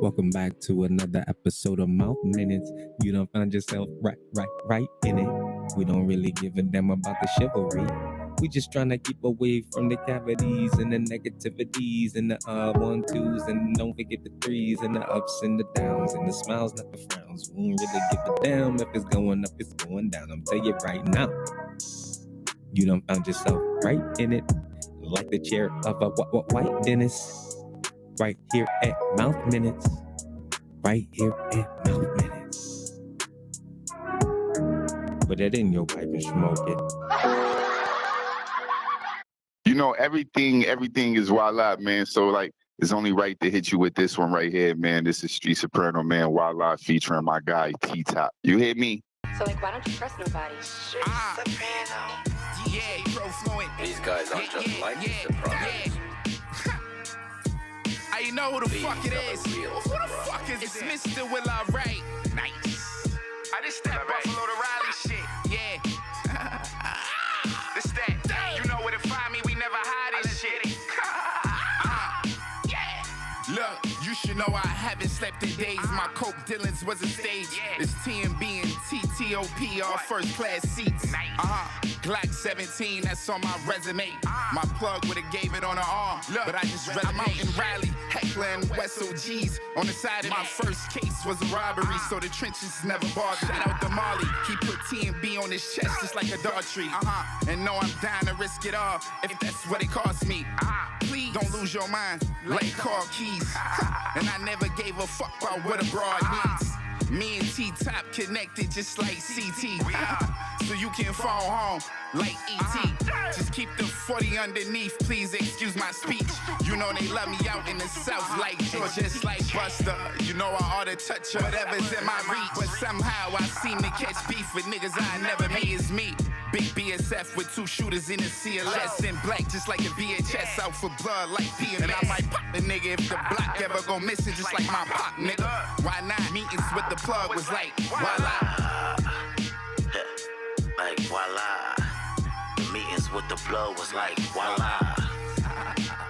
Welcome back to another episode of Mouth Minutes. You done found yourself right in it. We don't really give a damn about the chivalry. We just trying to keep away from the cavities and the negativities and the 1-2s, and don't forget the 3s and the ups and the downs and the smiles, not the frowns. We don't really give a damn if it's going up, it's going down. I'm telling you right now, you done found yourself right in it, like the chair of a white dentist. Right here at Mouth Minutes. Right here at Mouth Minutes. Put that in your pipe and smoke it. You know, everything is wallah, man. So, like, it's only right to hit you with this one right here, man. This is Street Soprano, man. Wallah featuring my guy, T-Top. You hear me? So, like, why don't you trust nobody? Soprano. Yeah, pro fluent. These guys aren't just like the Sopranos. You know who the fuck it is. Who the fuck is this? It's Mr. Will I Write. Nice. I just that Buffalo to Riley shit. Yeah. This that. You know where to find me. We never hide this shit. Yeah. Look, you should know I haven't slept in days. My coke dealings was a stage. It's T&B and TTOP, all first class seats. Glock 17, that's on my resume. My plug would've gave it on her arm, but I just read I'm out in Raleigh, Heckler and Weso Gees. On the side of my first case was a robbery, so the trenches never bothered. Shout out to Molly, he put T&B on his chest just like a dart tree. And know I'm down to risk it all if that's what it costs me. Please don't lose your mind, like car keys. And I never gave a fuck about what a broad needs. Me and T-Top connected just like CT. So you can phone home like E.T. Just keep the 40 underneath, please excuse my speech. You know they love me out in the South like Georgia, just like Buster. You know I ought to touch whatever's in my reach. But somehow I seem to catch beef with niggas I never met. It's me. Big BSF with 2 shooters in the CLS in black, just like a VHS out for blood like PMS. And I might pop the nigga if the block ever go missing, just like my pop, nigga. Why not? Meetings with the plug was like, voila. Like, voila. The meetings with the plug was like, voila.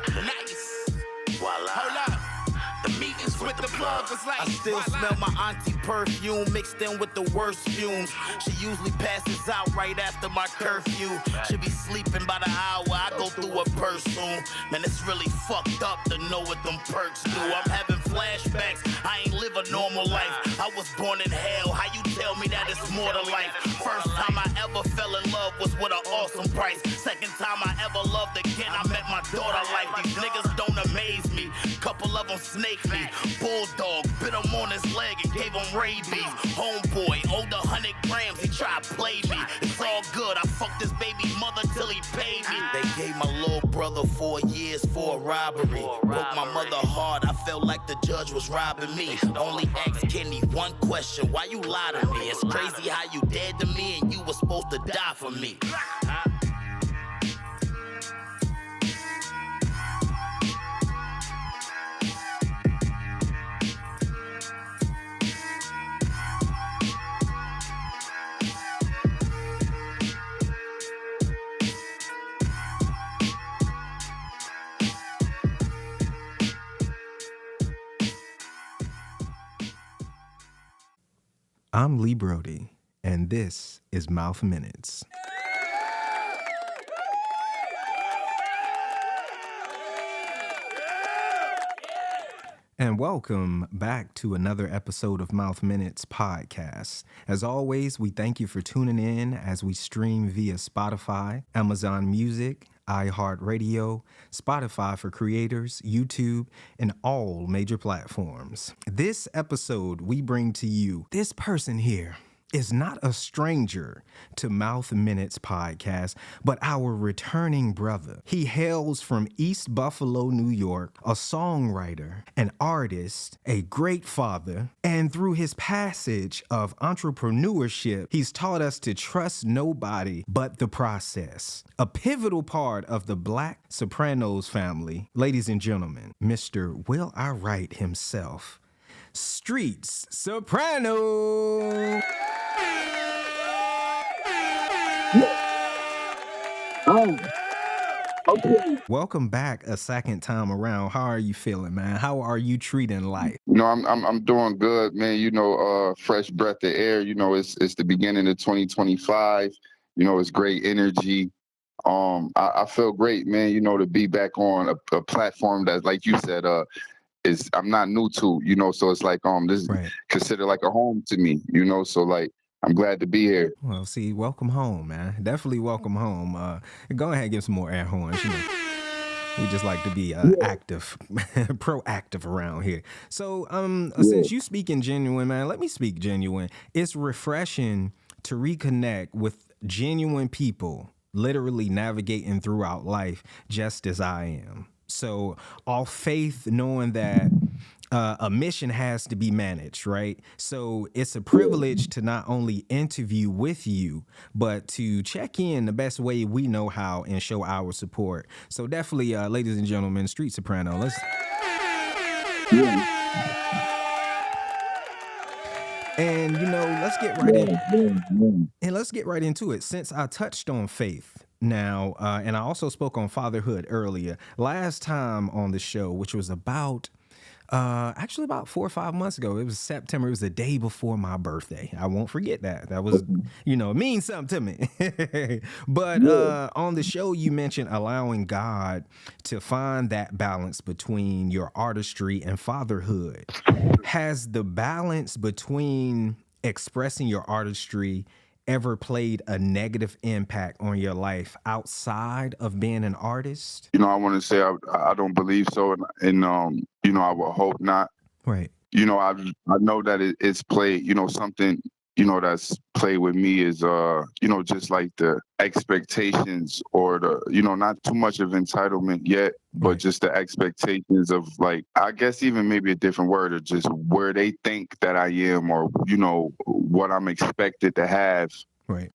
Nice. Voila. Hold up. The meetings with the plug was like, I still smell my auntie perfume mixed in with the worst fumes. She usually passes out right after my curfew. She be sleeping by the hour, I go through her purse soon. Man, it's really fucked up to know what them perks do. I'm having flashbacks, I ain't live a normal life. I was born in hell, how you tell me that it's more to life? First time I ever fell in love was with an awesome price. Second time I ever loved again, I met my daughter life. These niggas don't amaze me, couple of them snake me. Bulldog, bit him on his leg and gave him rabies. Homeboy, owed 100 grams, he tried to play me. It's all good, I fucked his baby mother till he paid me. They gave my little brother 4 years for a robbery. Broke my mother hard, I felt like the judge was robbing me. Only asked Kenny one question, why you lie to me? It's crazy how you dead to me and you was supposed to die for me. I'm Lee Brody, and this is Mouth Minutes. And welcome back to another episode of MouthMinutes Podcast. As always, we thank you for tuning in as we stream via Spotify, Amazon Music, iHeartRadio, Spotify for Creators, YouTube, and all major platforms. This episode, we bring to you this person here. Is not a stranger to Mouth Minutes Podcast, but our returning brother. He hails from East Buffalo, New York, a songwriter, an artist, a great father, and through his passage of entrepreneurship, he's taught us to trust nobody but the process. A pivotal part of the Black Sopranos family, ladies and gentlemen, Mr. Will I Write himself, Streets Soprano. Welcome back a second time around. How are you feeling, man? How are you treating life? You know, I'm doing good, man. You know, fresh breath of air. You know, it's the beginning of 2025. You know, it's great energy. I feel great, man. You know, to be back on a platform that, like you said, is I'm not new to. You know, so it's like this is Right. considered like a home to me. You know, so like I'm glad to be here. Well, see, welcome home, man. Definitely welcome home. Go ahead and give some more air horns. You know, we just like to be active, proactive around here. So, since you speaking genuine, man, let me speak genuine. It's refreshing to reconnect with genuine people, literally navigating throughout life just as I am. So, all faith, knowing that a mission has to be managed, right? So it's a privilege to not only interview with you, but to check in the best way we know how and show our support. So definitely, ladies and gentlemen, Street Soprano, let's. And you know, let's get right in. And let's get right into it. Since I touched on faith now, and I also spoke on fatherhood earlier, last time on the show, which was actually about 4 or 5 months ago. It was September. It was the day before my birthday. I won't forget that. That was, you know, it means something to me. But on the show, you mentioned allowing God to find that balance between your artistry and fatherhood. Has the balance between expressing your artistry ever played a negative impact on your life outside of being an artist? You know, I want to say I don't believe so, and you know, I would hope not. Right. You know, I know that it's played. You know, something you know that's played with me is you know, just like the expectations or the, you know, not too much of entitlement yet, but just the expectations of, like, I guess even maybe a different word, or just where they think that I am, or, you know, what I'm expected to have. Right.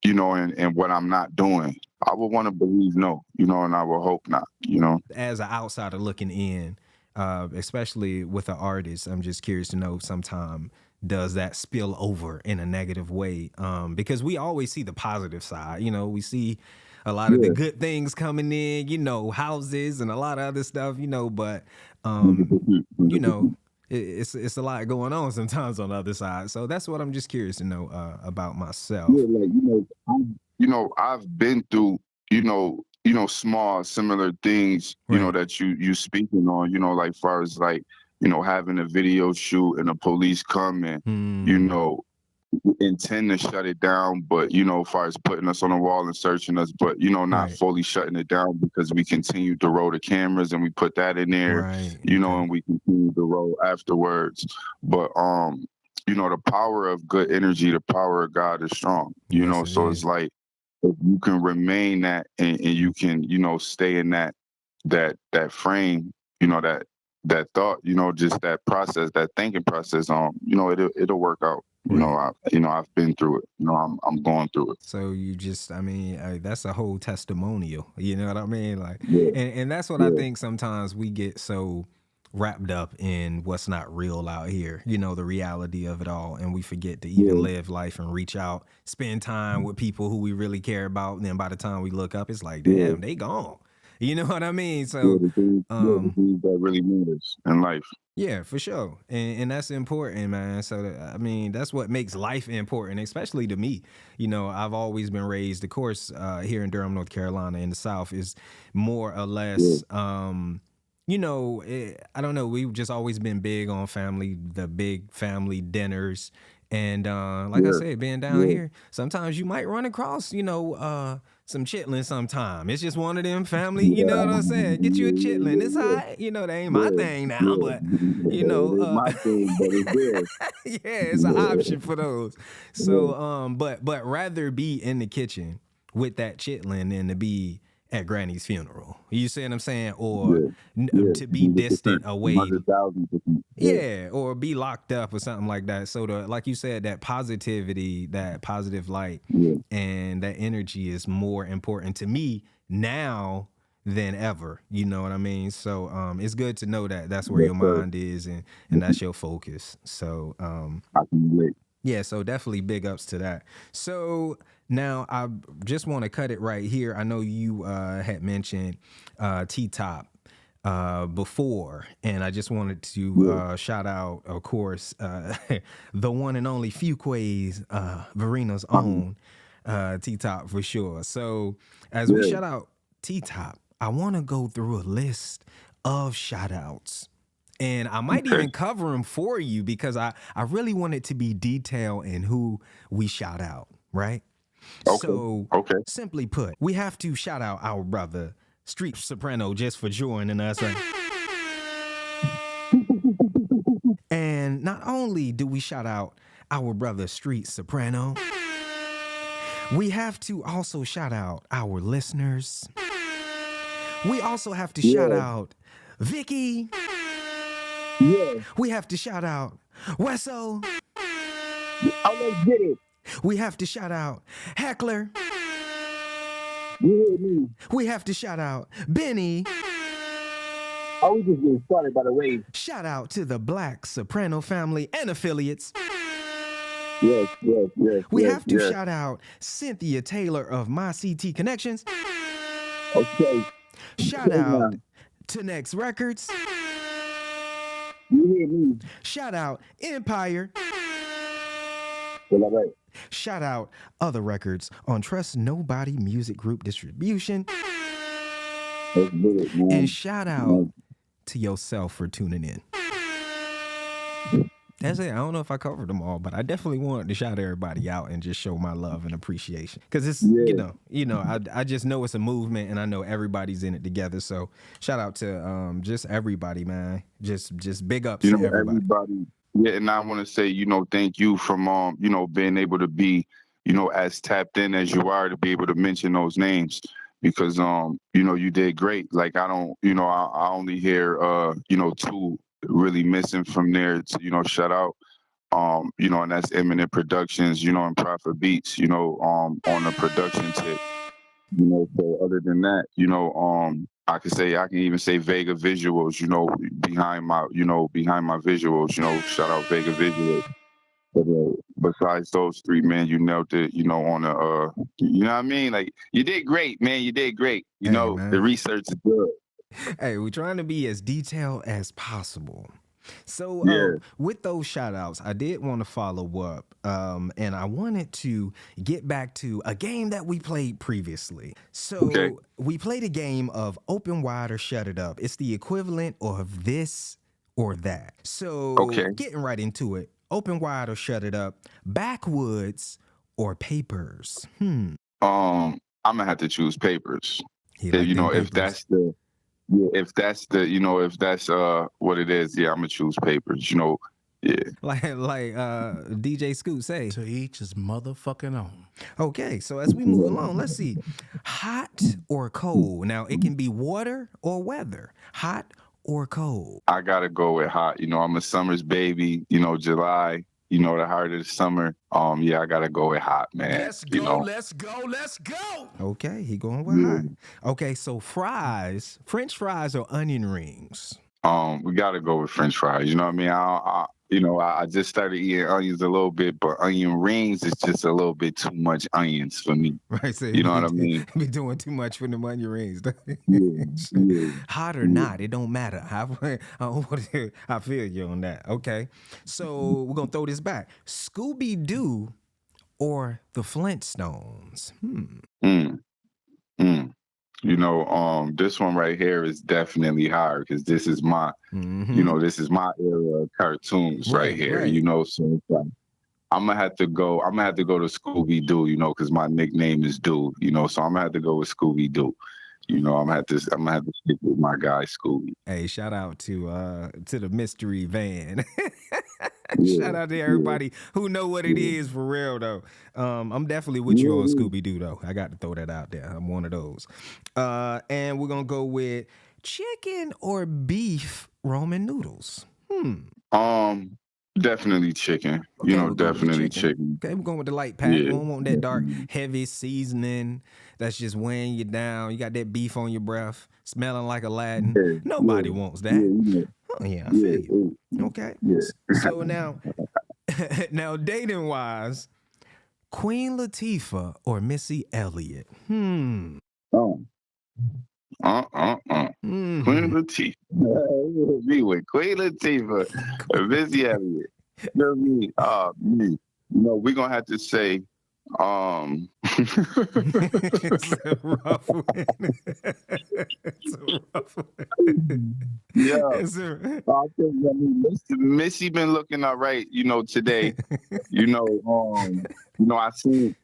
You know, and what I'm not doing. I would want to believe no, you know, and I would hope not, you know. As an outsider looking in, especially with an artist, I'm just curious to know, sometime does that spill over in a negative way? Because we always see the positive side. You know, we see a lot of the good things coming in, you know, houses and a lot of other stuff, you know, but, you know, it's a lot going on sometimes on the other side. So that's what I'm just curious to know about myself. Yeah, like, you know, I've been through, you know, small similar things, you know, that you speaking on, you know, like far as like, you know, having a video shoot and the police come and, you know, intend to shut it down, but, you know, as far as putting us on the wall and searching us, but, you know, not fully shutting it down, because we continued to roll the cameras and we put that in there, you know, and we continued to roll afterwards. But, you know, the power of good energy, the power of God is strong, you know, so it's like, if you can remain that and you can, you know, stay in that frame, you know, that thought, you know, just that process, that thinking process, you know, it'll work out. You know, I've been through it. You know, I'm going through it. So you just, I mean, that's a whole testimonial. You know what I mean? Like, and that's what I think sometimes we get so wrapped up in what's not real out here, you know, the reality of it all. And we forget to even live life and reach out, spend time with people who we really care about. And then by the time we look up, it's like, damn, they gone. You know what I mean? So, the things that really matters in life. Yeah, for sure. And that's important, man. So, I mean, that's what makes life important, especially to me. You know, I've always been raised, of course, here in Durham, North Carolina, in the South, is more or less, you know, I don't know. We've just always been big on family, the big family dinners. And like I said, being down here, sometimes you might run across, you know, some chitlin sometime. It's just one of them family, you know what I'm saying? Get you a chitlin. It's all right. You know, that ain't my thing now, but, you know. My thing, but it's good. It's an option for those. So, but rather be in the kitchen with that chitlin than to be at Granny's funeral. You see what I'm saying? Or to be distant away. 100,000%. Or be locked up or something like that. So like you said, that positivity, that positive light, and that energy is more important to me now than ever. You know what I mean? So it's good to know that that's where your mind is and that's your focus. So I can relate. Yeah, so definitely big ups to that. So now I just want to cut it right here. I know you had mentioned T-Top before, and I just wanted to shout out, of course, the one and only Fuquay's, Verina's own T-Top for sure. So as we shout out T-Top, I want to go through a list of shout outs. And I might even cover them for you because I really want it to be detailed in who we shout out, right? So, simply put, we have to shout out our brother, Street Soprano, just for joining us, right? And not only do we shout out our brother, Street Soprano, we have to also shout out our listeners. We also have to shout out Vicky. Yeah. We have to shout out Weso. I let's get it. We have to shout out Heckler. You hear me? We have to shout out Benny. Oh, we just getting started, by the way. Shout out to the Black Soprano family and affiliates. Yes. We have to shout out Cynthia Taylor of My CT Connections. Okay. Shout out to Next Records. You hear me? Shout out Empire. Well, all right. Shout out Other Records on Trust Nobody Music Group Distribution. Let's get it, man. And shout out to yourself for tuning in. That's it. I don't know if I covered them all, but I definitely wanted to shout everybody out and just show my love and appreciation. Because it's, I just know it's a movement and I know everybody's in it together. So shout out to just everybody, man. Just big ups to everybody. Yeah, and I want to say, thank you from, being able to be, as tapped in as you are to be able to mention those names. Because, you did great. Like, I don't, I only hear, two really missing from there to, shout out, and that's Eminent Productions, and Prophet Beats, on the production tip. So other than that, I can even say Vega Visuals, behind my visuals, shout out Vega Visuals. But besides those three, man, you nailed it, on the, you know what I mean? Like, you did great, man. You did great. Man. The research is good. Hey, we're trying to be as detailed as possible. So with those shout outs, I did want to follow up and I wanted to get back to a game that we played previously. So we played a game of Open Wide or Shut It Up. It's the equivalent of this or that. So getting right into it, Open Wide or Shut It Up, backwoods or papers? I'm gonna have to choose papers. If that's the what it is, I'm gonna choose papers. Like DJ Scoot say, to each his motherfucking own. Okay, so as we move along, let's see, hot or cold. Now it can be water or weather. Hot or cold. I gotta go with hot. I'm a summer's baby. July. The heart of the summer. I gotta go with hot, man. Let's go. Okay, he going with hot. Okay, so fries, French fries or onion rings? We gotta go with French fries. You know what I mean? I just started eating onions a little bit, but onion rings is just a little bit too much onions for me. Right, so you know what I mean? Be doing too much for them onion rings. Yeah. Hot or not, it don't matter. I feel you on that. Okay, so we're gonna throw this back. Scooby-Doo or the Flintstones? This one right here is definitely hard because this is my, this is my era of cartoons right here. Right. So it's like, I'm gonna have to go to Scooby-Doo, because my nickname is Doo, so I'm gonna have to go with Scooby-Doo. I'm gonna have to stick with my guy Scooby. Hey, shout out to the mystery van. Shout out to everybody who know what it is for real though. I'm definitely with you on Scooby-Doo though. I got to throw that out there. I'm one of those. And we're gonna go with chicken or beef Roman noodles. Definitely chicken. Definitely chicken. Okay, we're going with the light pack. We don't want that dark, heavy seasoning that's just weighing you down. You got that beef on your breath, smelling like Aladdin. Nobody wants that. I feel you. Okay. So now, Now, dating wise, Queen Latifah or Missy Elliott? Oh. Queen Latifah. Me with Queen Latifah or Missy Elliott. You know what I mean? Me. You know, we're gonna have to say It's a rough one. It's a rough one. yeah. It's a... I think, I mean, Missy been looking all right, you know, today. You know, I seen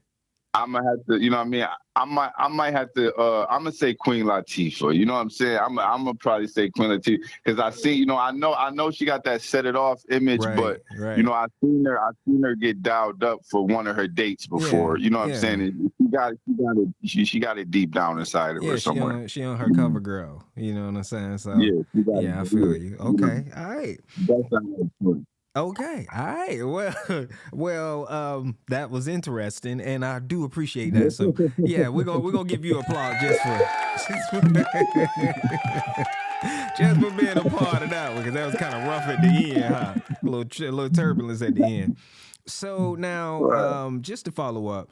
I'm gonna have to, you know what I mean? I might have to I'm gonna say Queen Latifah. You know what I'm saying? I'm gonna probably say Queen Latifah because I see, you know, I know she got that set it off image, Right, but right. you know, I seen her get dialed up for one of her dates before. Yeah, you know what yeah. I'm saying? She got it deep down inside of her somewhere. She on her cover girl. You know what I'm saying? So Yeah, she got yeah, I it. feel you. Okay, all right. That's how it's Okay, all right. Well, that was interesting, and I do appreciate that. So, yeah, we're gonna give you applause just for being a part of that one, because that was kind of rough at the end, huh? A little turbulence at the end. So now, just to follow up,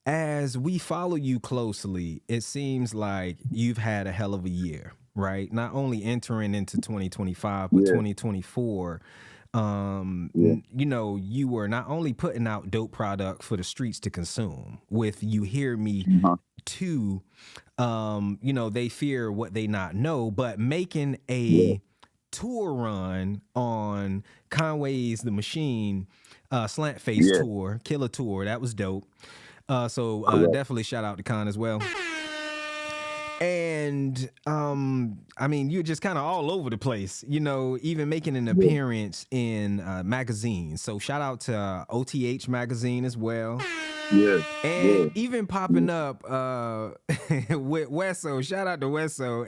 as we follow you closely, it seems like you've had a hell of a year, right? Not only entering into 2025, but 2024. You know, you were not only putting out dope product for the streets to consume with You Hear Me too, you know, They Fear What They Not Know, but making a tour run on Conway's The Machine Slant Face tour, Killer Tour. That was dope. So definitely shout out to Con as well. And I mean, you're just kind of all over the place, you know, even making an appearance in magazines. So shout out to OTH magazine as well. Yeah. And even popping up with Weso. Shout out to Weso.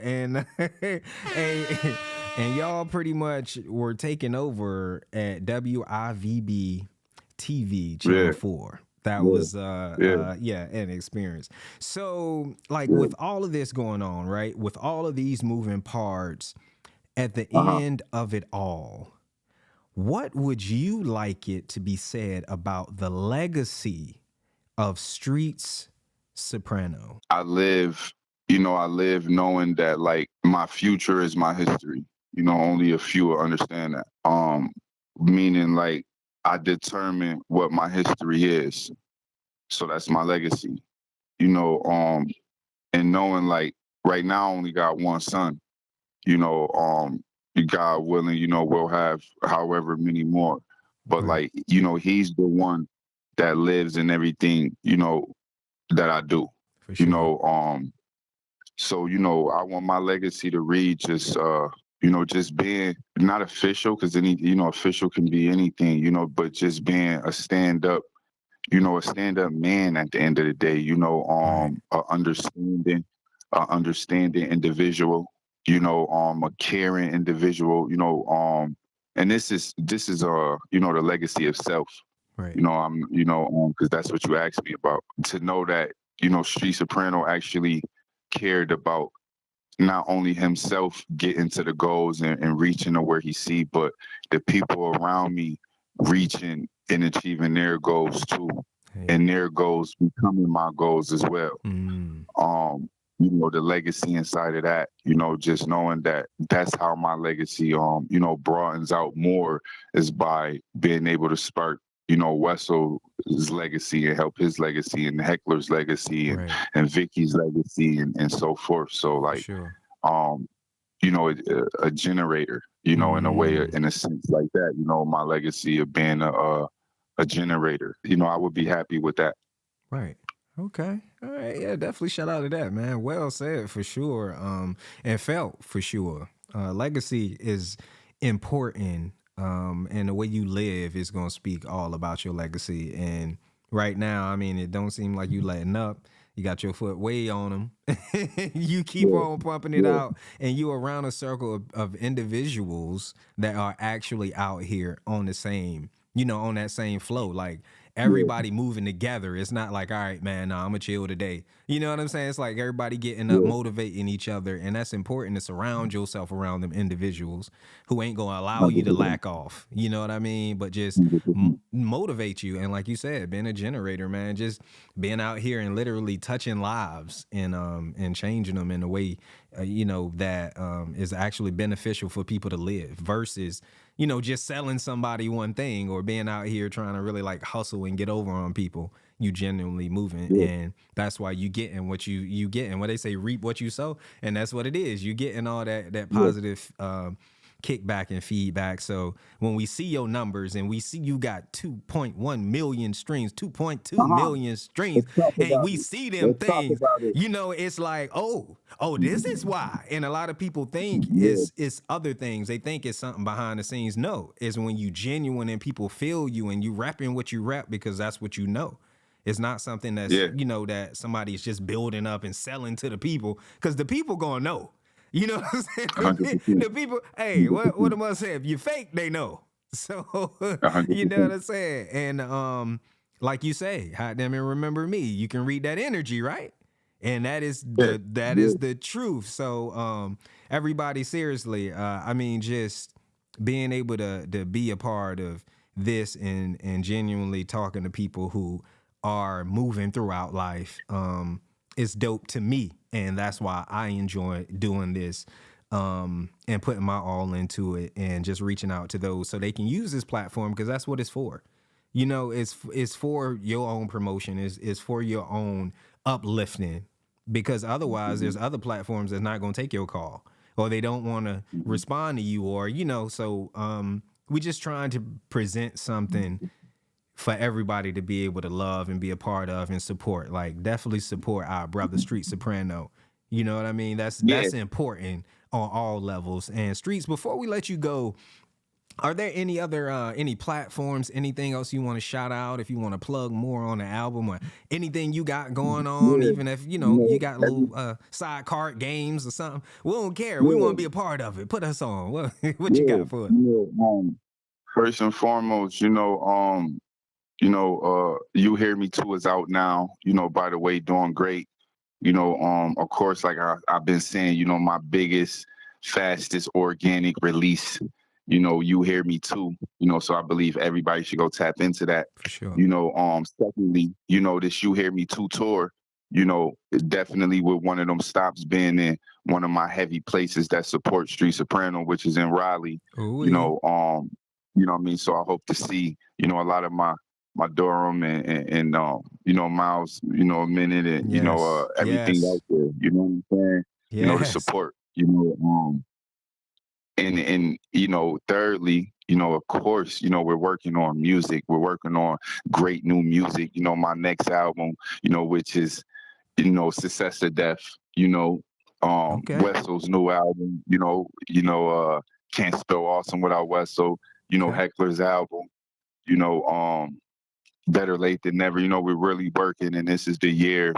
And y'all pretty much were taking over at WIVB TV Channel 4. That was an experience. So like with all of this going on, right? With all of these moving parts, at the end of it all, what would you like it to be said about the legacy of Streets Soprano? I live knowing that like my future is my history. You know, only a few will understand that. Meaning like I determine what my history is. So that's my legacy. You know, and knowing like right now I only got one son. You know, God willing, you know, we'll have however many more. But like, you know, he's the one that lives in everything, you know, that I do. For sure. You know, so, you know, I want my legacy to read just you know, just being not official, because any, you know, official can be anything, you know, but just being a stand-up, you know, a stand-up man at the end of the day, you know, a understanding individual, you know, a caring individual, you know, and this is you know, the legacy of self. Right. You know, you know, because that's what you asked me about. To know that, you know, Street Soprano actually cared about not only himself getting to the goals and reaching to where he see, but the people around me reaching and achieving their goals too, and their goals becoming my goals as well. You know, the legacy inside of that, you know, just knowing that that's how my legacy, you know, broadens out more, is by being able to spark, you know, Weso's legacy and help his legacy, and Heckler's legacy, and Vicky's legacy, and so forth. So like, you know, a generator, you know, in a way, in a sense like that, you know, my legacy of being a generator, you know, I would be happy with that. Right. Okay. All right. Yeah, definitely shout out to that, man. Well said for sure. And felt for sure. Legacy is important. And the way you live is going to speak all about your legacy. And right now, I mean, it don't seem like you letting up. You got your foot way on them. You keep on pumping it out, and you around a circle of individuals that are actually out here on the same, you know, on that same flow. Like everybody moving together. It's not like, all right, man, nah, I'm gonna chill today. You know what I'm saying? It's like everybody getting up, motivating each other, and that's important to surround yourself around them individuals who ain't gonna allow you to lack off. You know what I mean? But just motivate you, and like you said, being a generator, man, just being out here and literally touching lives and changing them in a way, that is actually beneficial for people to live versus, just selling somebody one thing or being out here trying to really like hustle and get over on people. You genuinely moving, and that's why you getting what you getting. What they say, reap what you sow, and that's what it is. You getting all that positive kickback and feedback. So when we see your numbers and we see you got 2.1 million streams, 2.2 million streams, and we see them things, it's like, oh, this is why. And a lot of people think it's other things. They think it's something behind the scenes. No, it's when you genuine and people feel you and you rapping what you rap because that's what you know. It's not something that's, that somebody's just building up and selling to the people, because the people gonna know. You know what I'm saying? The people, hey, what am I saying? If you fake, they know. So, you know what I'm saying? And like you say, hot damn it, remember me. You can read that energy, right? And that is the truth. So everybody, seriously, just being able to be a part of this and genuinely talking to people who are moving throughout life is dope to me. And that's why I enjoy doing this and putting my all into it and just reaching out to those so they can use this platform, because that's what it's for. It's for your own promotion. It's for your own uplifting, because otherwise there's other platforms that's not going to take your call, or they don't want to respond to you, or, so we just trying to present something for everybody to be able to love and be a part of and support. Like, definitely support our brother Street Soprano. You know what I mean? That's important on all levels. And Streets, before we let you go, are there any other any platforms, anything else you want to shout out, if you want to plug more on the album, or anything you got going on, even if you got little side card games or something? We don't care. We want to be a part of it. Put us on. What you got for it? First and foremost, You Hear Me Too is out now, by the way, doing great. Of course, like I've been saying, my biggest, fastest organic release, You Hear Me Too, so I believe everybody should go tap into that. For sure. Secondly, this You Hear Me Too tour, definitely with one of them stops being in one of my heavy places that support Street Soprano, which is in Raleigh. Ooh, you know what I mean? So I hope to see, a lot of my Durham and Miles, a minute and, everything out there, you know what I'm saying? Yes. The support, and thirdly, of course, we're working on music. We're working on great new music, my next album, which is, Success to Death, Weso's new album, Can't Spell Awesome Without Weso, Heckler's album, Better Late Than Never. We're really working, and this is the year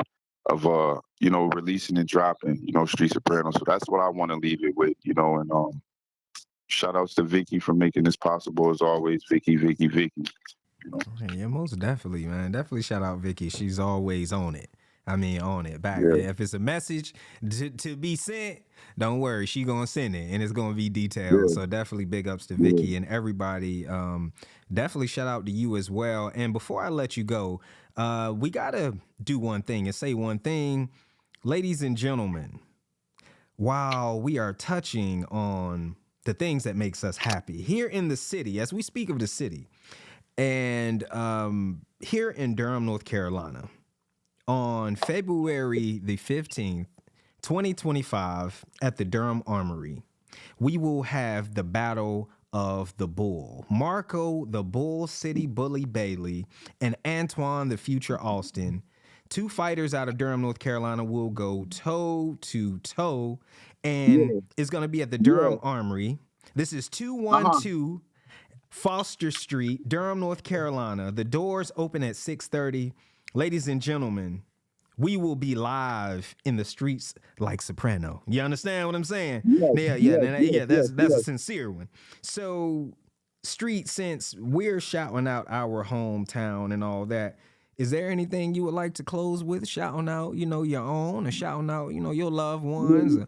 of releasing and dropping, Street Soprano. So that's what I want to leave it with, and shout outs to Vicky for making this possible as always. Vicky. Yeah, most definitely, man. Definitely shout out Vicky. She's always on it. On it. Back there. If it's a message to be sent, don't worry, she gonna send it, and it's gonna be detailed. So definitely big ups to Vicky and everybody. Definitely shout out to you as well. And before I let you go, we gotta do one thing and say one thing, ladies and gentlemen. While we are touching on the things that makes us happy here in the city, as we speak of the city, and here in Durham, North Carolina, on February the 15th, 2025, at the Durham Armory, we will have the Battle of the Bull. Marco the Bull City Bully Bailey and Antoine the Future Austin, two fighters out of Durham, North Carolina, will go toe to toe, and it's going to be at the Durham Armory. This is 212 Foster Street, Durham, North Carolina. The doors open at 6:30. Ladies and gentlemen, we will be live in the streets like Soprano. You understand what I'm saying? Yeah. That's a sincere one. So Street, since we're shouting out our hometown and all that, is there anything you would like to close with? Shouting out, your own, or shouting out, your loved ones, or,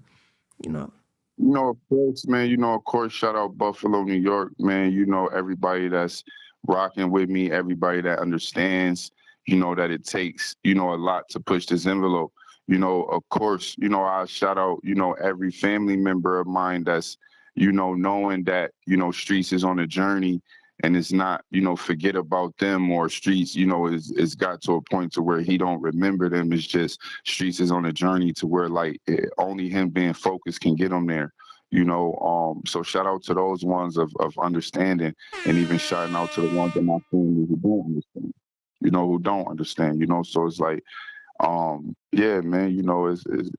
Of course, man, of course, shout out Buffalo, New York, man. Everybody that's rocking with me, everybody that understands, that it takes, a lot to push this envelope. Of course, I shout out, every family member of mine that's, knowing that, Streets is on a journey and it's not, forget about them, or Streets, is got to a point to where he don't remember them. It's just Streets is on a journey to where only him being focused can get him there. So shout out to those ones of understanding, and even shouting out to the ones in my family who don't understand, so it's like, yeah, man,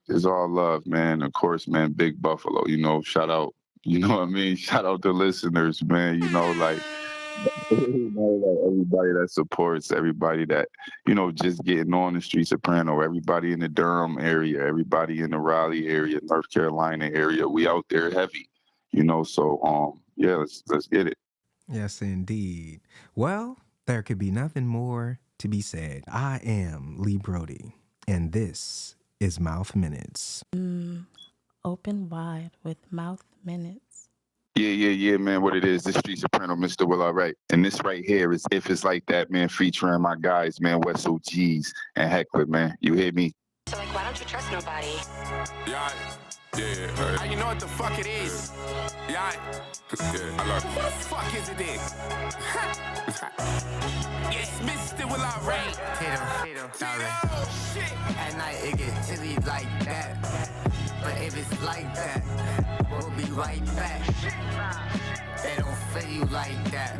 it's all love, man. Of course, man, Big Buffalo, shout out, what I mean? Shout out to listeners, man, everybody that supports, everybody that, just getting on the street Soprano, everybody in the Durham area, everybody in the Raleigh area, North Carolina area. We out there heavy, so yeah, let's get it. Yes, indeed. Well, there could be nothing more to be said. I am Lee Brody, and this is Mouth Minutes. Open wide with Mouth Minutes. Yeah, man. What it is, this Street Soprano, Mr. Will, all right. And this right here is If It's Like That, man, featuring my guys, man, Weso Gee and Heckler, man. You hear me? So, why don't you trust nobody? Yeah. You know what the fuck it is? Yeah. I love it. What the fuck is it then? It's Mr. Will, all right. Hit him. Shit. At night it get chilly like that. But if it's like that, we'll be right back. They don't feel you like that.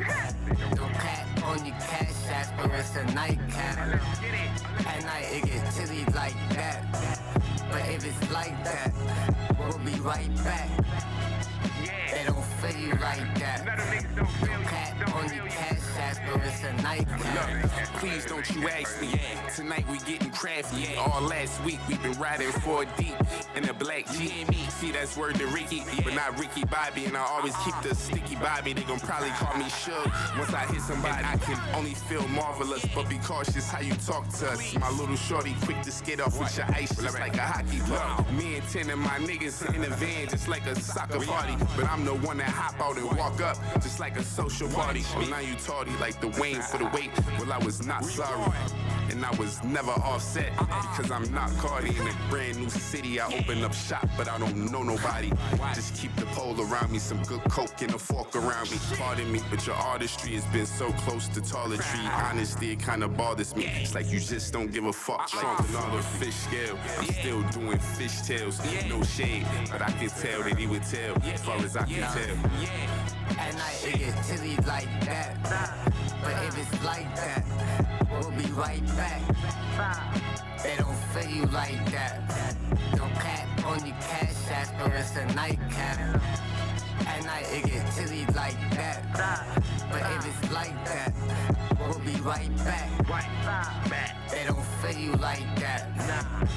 No cat on your cash ass, but it's a nightcap. At night it get chilly like that. But if it's like that, we'll be right back. They don't feel you like that. No cat on your cash ass, but it's a nightcap. Look, please don't you ask me. Tonight we getting crafty. All last week we been riding 4 deep in a black GME. See, that's word to Ricky, but not Ricky Bobby. And I always keep the sticky Bobby. They gon' probably call me Suge. Once I hit somebody, I can only feel marvelous. But be cautious how you talk to us. My little shorty quick to skid off with your ice just like a hockey puck. Me and 10 of my niggas in the van just like a soccer party. But I'm the one that hop out and walk up just like a social party. Well, now you tardy like the Wayne for the wait. Well, I was not sorry. And I was never offset because I'm not Cardi. In a brand new city, I open up shop, but I don't know nobody. Just keep the pole around me, some good coke and a fork around me. Pardon me, but your artistry has been so close to toiletry. Honestly, it kinda bothers me. It's like you just don't give a fuck. Like another fish scale, I'm still doing fish tails. No shade, but I can tell that he would tell as far as I can tell. At night it get chilly like that. But if it's like that, we'll be right back. They don't feel you like that. No cat on your cash ass, but it's a nightcap. At night it get chilly like that. But if it's like that, we'll be right back. They don't feel you like that.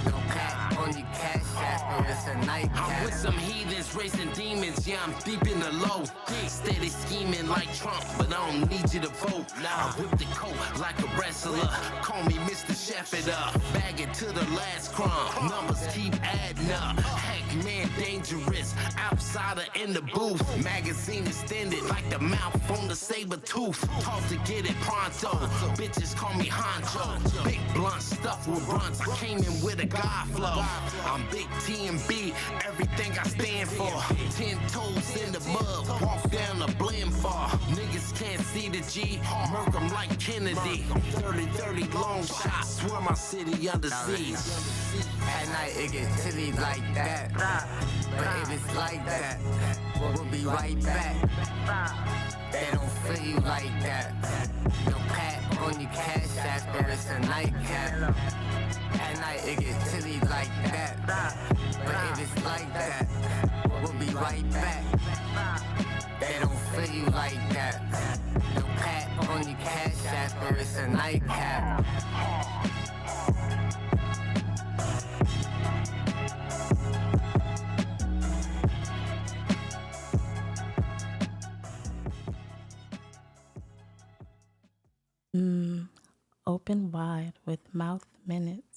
No cat on your cash ass, but it's a nightcap. I'm with some heathens racing demons, yeah, I'm deep in the low. Steady scheming like Trump, but I don't need you to vote. I whip the coat like a wrestler. Call me Mr. Chef It Up. Bag it to the last crumb. Numbers keep adding up. Heck, man, dangerous. Outsider in the booth. Magazine extended like the mouth on the saber tooth. Talk to get it pronto. Bitches call me Honcho. Big blunt stuff with blunts. Came in with a God flow. I'm Big T and B. Everything I stand for. 10 toes in the mud. Walk down the blend bar. Niggas can't see the G. Murk 'em like Kennedy. 30-30 long shots. Swear my city under siege. At night it get chilly like that. But if it's like that, we'll be right back. They don't feel you like that. No cat on your cash ass, but it's a nightcap. At night it get chilly like that. But if it's like that, we'll be right back. They don't feel you like that. No cat on your cash ass, but it's a nightcap. Open wide with Mouth Minutes.